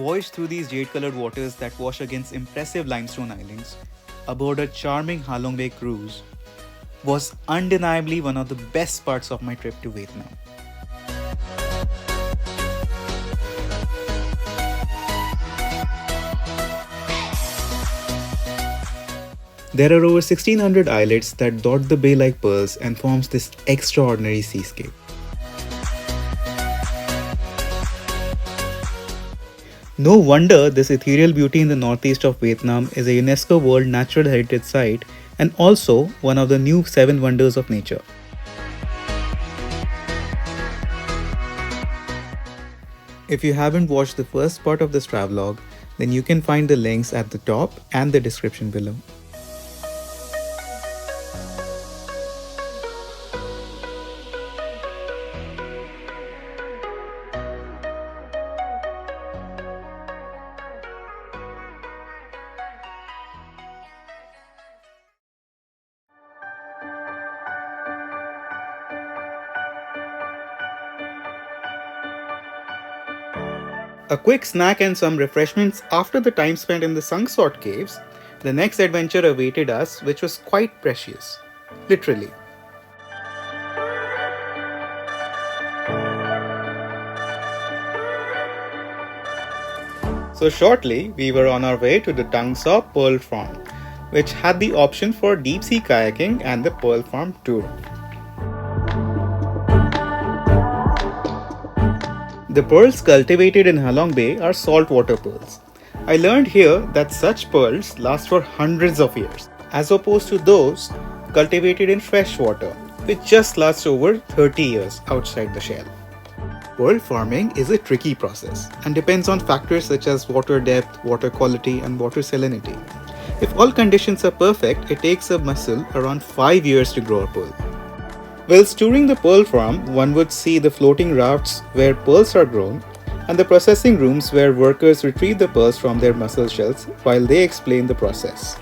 voyage through these jade-colored waters that wash against impressive limestone islands aboard a charming Halong Bay cruise was undeniably one of the best parts of my trip to Vietnam. There are over 1600 islets that dot the bay like pearls and forms this extraordinary seascape. No wonder this ethereal beauty in the northeast of Vietnam is a UNESCO World Natural Heritage Site and also one of the new 7 wonders of nature. If you haven't watched the first part of this travelogue, then you can find the links at the top and the description below. A quick snack and some refreshments after the time spent in the Sungsort caves, the next adventure awaited us, which was quite precious. Literally. So shortly, we were on our way to the Tung Pearl Farm, which had the option for deep sea kayaking and the Pearl Farm tour. The pearls cultivated in Halong Bay are saltwater pearls. I learned here that such pearls last for hundreds of years, as opposed to those cultivated in fresh water, which just last over 30 years outside the shell. Pearl farming is a tricky process and depends on factors such as water depth, water quality, and water salinity. If all conditions are perfect, it takes a mussel around 5 years to grow a pearl. Whilst touring the pearl farm, one would see the floating rafts where pearls are grown and the processing rooms where workers retrieve the pearls from their mussel shells while they explain the process.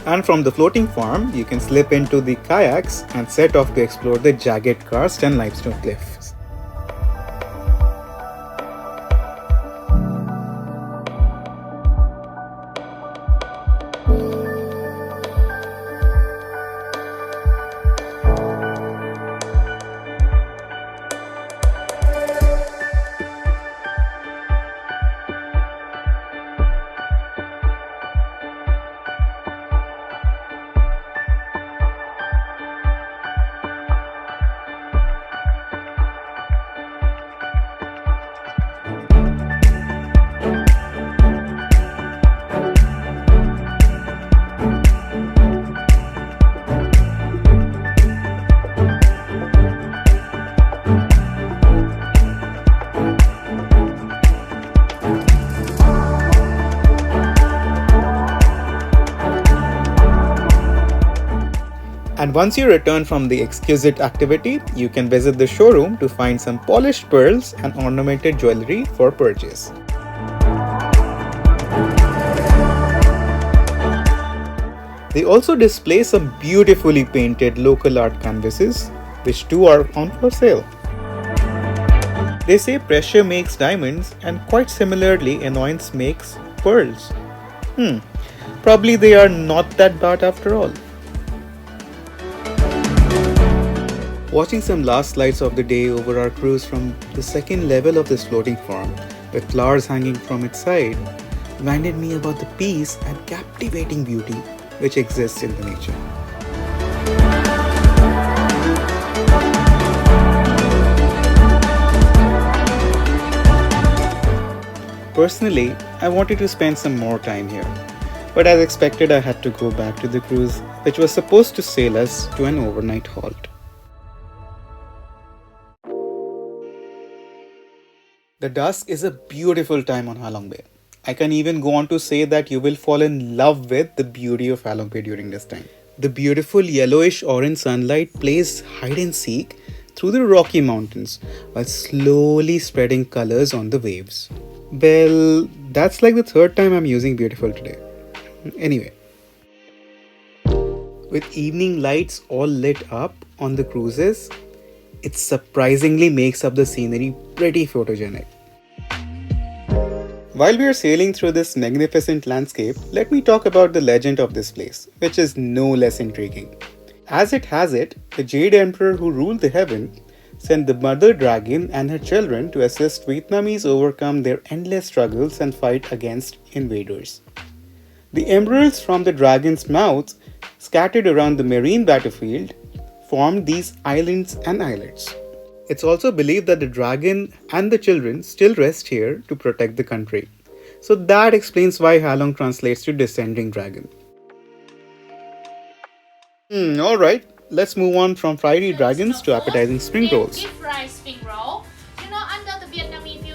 And from the floating farm, you can slip into the kayaks and set off to explore the jagged karst and limestone cliffs. And once you return from the exquisite activity, you can visit the showroom to find some polished pearls and ornamented jewelry for purchase. They also display some beautifully painted local art canvases, which too are on for sale. They say pressure makes diamonds and quite similarly annoyance makes pearls. Probably they are not that bad after all. Watching some last lights of the day over our cruise from the second level of this floating farm, with flowers hanging from its side, reminded me about the peace and captivating beauty which exists in the nature. Personally, I wanted to spend some more time here, but as expected I had to go back to the cruise, which was supposed to sail us to an overnight halt. The dusk is a beautiful time on Halong Bay. I can even go on to say that you will fall in love with the beauty of Halong Bay during this time. The beautiful yellowish orange sunlight plays hide and seek through the Rocky Mountains while slowly spreading colors on the waves. Well, that's like the third time I'm using beautiful today. Anyway, with evening lights all lit up on the cruises, it surprisingly makes up the scenery pretty photogenic. While we are sailing through this magnificent landscape, let me talk about the legend of this place, which is no less intriguing. As it has it, the Jade Emperor who ruled the heaven sent the mother dragon and her children to assist Vietnamese overcome their endless struggles and fight against invaders. The emeralds from the dragon's mouth, scattered around the marine battlefield, formed these islands and islets. It's also believed that the dragon and the children still rest here to protect the country. So that explains why Halong translates to descending dragon. Alright, let's move on from fiery dragons to appetizing spring rolls. Deep fried spring roll. Under the Vietnamese view,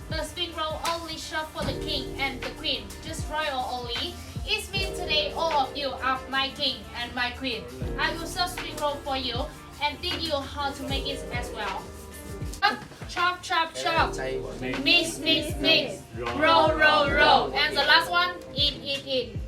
the spring roll only served for the king and the queen, just royal only. It means today all of you are my king and my queen. I will serve spring roll for you and teach you how to make it as well. Chop, chop, chop. Mix, mix, mix. Roll, roll, roll. And the last one, eat.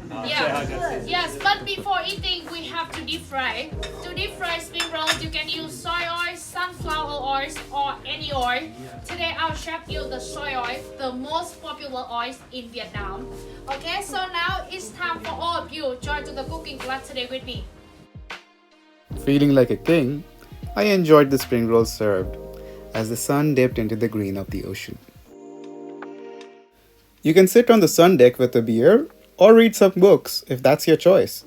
Yeah. Yes, but before eating, we have to deep fry. To deep fry spring rolls, you can use soy oil, sunflower oil, or any oil. Today, I'll show you the soy oil, the most popular oil in Vietnam. Okay, so now it's time for all of you join to the cooking class today with me. Feeling like a king, I enjoyed the spring rolls served as the sun dipped into the green of the ocean. You can sit on the sun deck with a beer or read some books if that's your choice.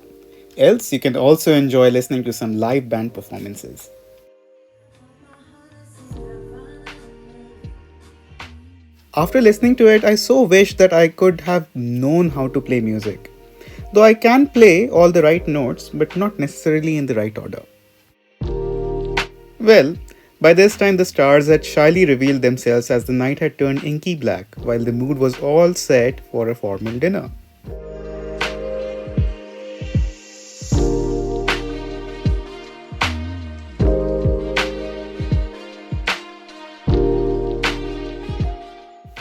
Else, you can also enjoy listening to some live band performances. After listening to it, I so wish that I could have known how to play music. Though I can play all the right notes, but not necessarily in the right order. Well, by this time the stars had shyly revealed themselves as the night had turned inky black, while the mood was all set for a formal dinner.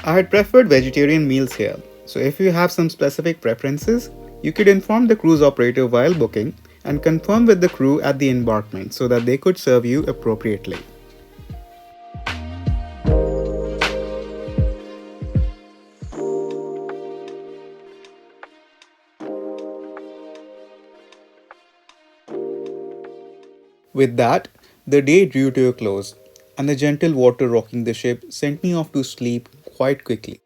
I had preferred vegetarian meals here, so if you have some specific preferences, you could inform the cruise operator while booking and confirm with the crew at the embarkment so that they could serve you appropriately. With that, the day drew to a close, and the gentle water rocking the ship sent me off to sleep quite quickly.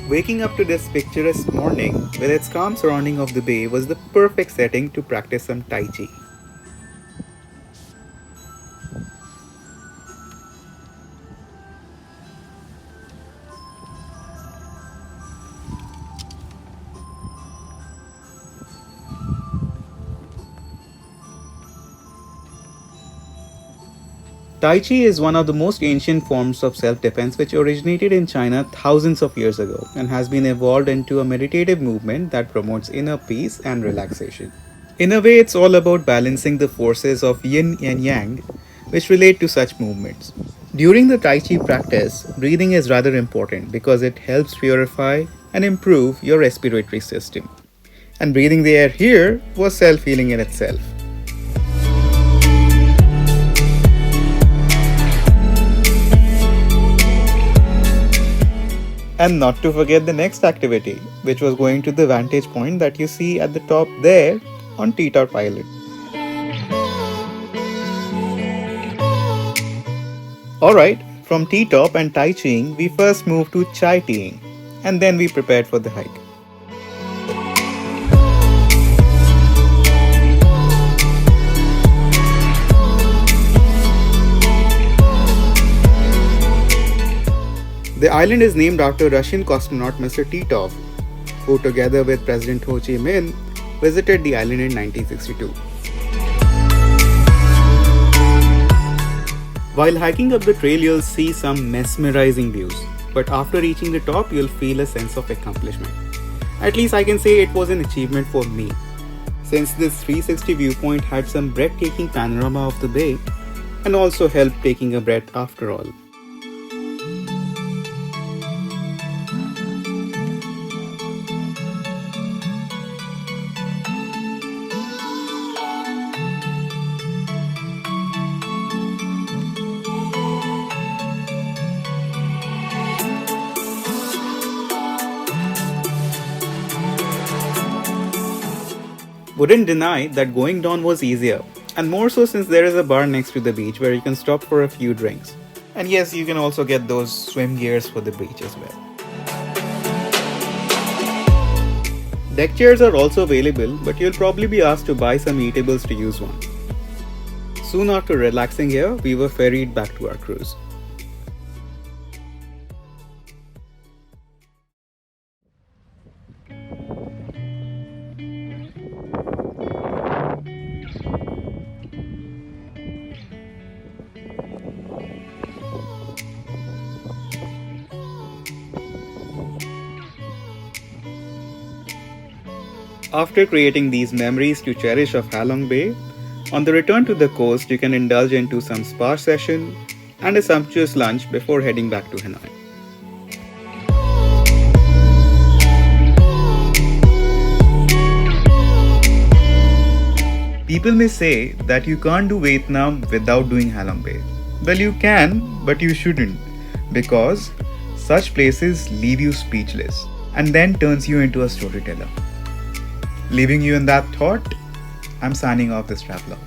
Waking up to this picturesque morning with its calm surrounding of the bay was the perfect setting to practice some Tai Chi. Tai Chi is one of the most ancient forms of self-defense which originated in China thousands of years ago and has been evolved into a meditative movement that promotes inner peace and relaxation. In a way, it's all about balancing the forces of yin and yang which relate to such movements. During the Tai Chi practice, breathing is rather important because it helps purify and improve your respiratory system. And breathing the air here was self-healing in itself. And not to forget the next activity, which was going to the vantage point that you see at the top there on T-Top Island. Alright, from T-Top and Tai Chiing, we first moved to Chai Teeing, and then we prepared for the hike. The island is named after Russian cosmonaut Mr. Titov, who together with President Ho Chi Minh visited the island in 1962. While hiking up the trail, you'll see some mesmerizing views, but after reaching the top, you'll feel a sense of accomplishment. At least I can say it was an achievement for me, since this 360 viewpoint had some breathtaking panorama of the bay and also helped taking a breath after all. Wouldn't deny that going down was easier, and more so since there is a bar next to the beach where you can stop for a few drinks. And yes, you can also get those swim gears for the beach as well. Deck chairs are also available, but you'll probably be asked to buy some eatables to use one. Soon after relaxing here, we were ferried back to our cruise. After creating these memories to cherish of Halong Bay, on the return to the coast you can indulge into some spa session and a sumptuous lunch before heading back to Hanoi. People may say that you can't do Vietnam without doing Halong Bay. Well, you can, but you shouldn't, because such places leave you speechless and then turns you into a storyteller. Leaving you in that thought, I'm signing off this travelogue.